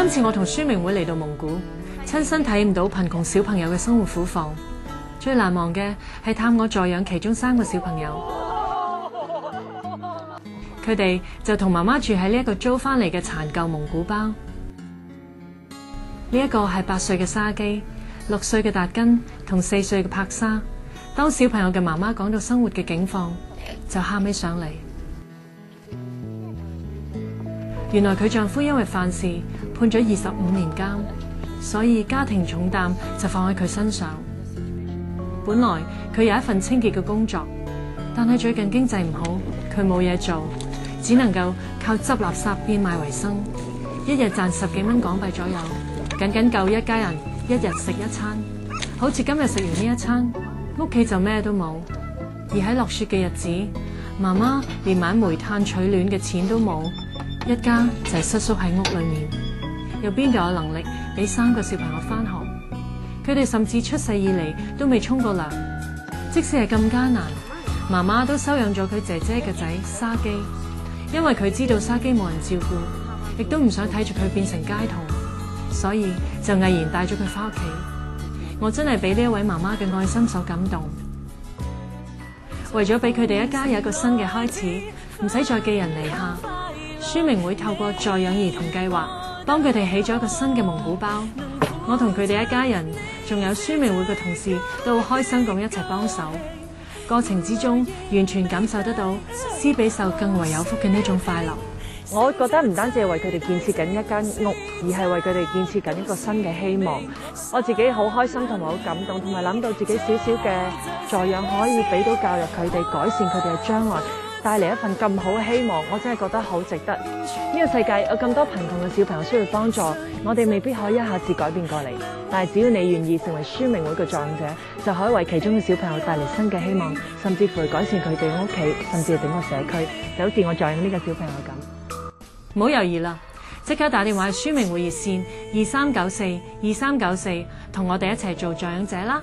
今次我同宣明會嚟到蒙古，親身體驗到貧窮小朋友嘅生活苦況。最難忘嘅係探我助養其中3個小朋友，佢哋就同媽媽住喺呢一個租翻嚟嘅殘舊蒙古包。呢一個係8歲嘅沙基、6歲嘅達根同4歲嘅帕沙。當小朋友嘅媽媽講到生活嘅境況，就喊起上嚟。原來佢丈夫因為犯事判咗25年監，所以家庭重擔就放喺佢身上。本來佢有一份清潔嘅工作，但係最近經濟唔好，佢冇嘢做，只能夠靠執垃圾變賣為生，一日賺10幾蚊港幣左右，僅僅夠一家人一日食一餐。好似今日食完呢一餐，屋企就咩都冇。而喺落雪嘅日子，媽媽連買煤炭取暖嘅錢都冇，一家就係瑟縮喺屋裏面，又邊度有能力俾3個小朋友返學？佢哋甚至出世以嚟都未沖過涼。即使係咁艱難，媽媽都收養咗佢姐姐嘅仔沙基，因為佢知道沙基冇人照顧，亦都唔想睇住佢變成街童，所以就毅然帶咗佢返屋企。我真係俾呢一位媽媽嘅愛心所感動。為咗俾佢哋一家有一個新嘅開始，唔使再寄人籬下，宣明會透過助養兒童計劃，幫佢哋起咗一個新嘅蒙古包。我同佢哋一家人，仲有宣明會嘅同事都好開心咁一齊幫手。過程之中，完全感受得到施比受更為有福嘅呢種快樂。我覺得唔單止係為佢哋建設緊一間屋，而係為佢哋建設緊一個新嘅希望。我自己好開心同埋好感動，同埋諗到自己少少嘅助養可以俾到教育佢哋，改善佢哋嘅將來，帶嚟一份咁好嘅希望，我真係覺得好值得。呢個世界有咁多貧窮嘅小朋友需要幫助，我哋未必可以一下子改變過嚟，但係只要你願意成為宣明會嘅助養者，就可以為其中嘅小朋友帶嚟新嘅希望，甚至乎改善佢哋屋企，甚至係整個社區，就好似我助養呢個小朋友咁。唔好猶豫啦，即刻打電話去宣明會熱線23942394，同我哋一齊做助養者啦！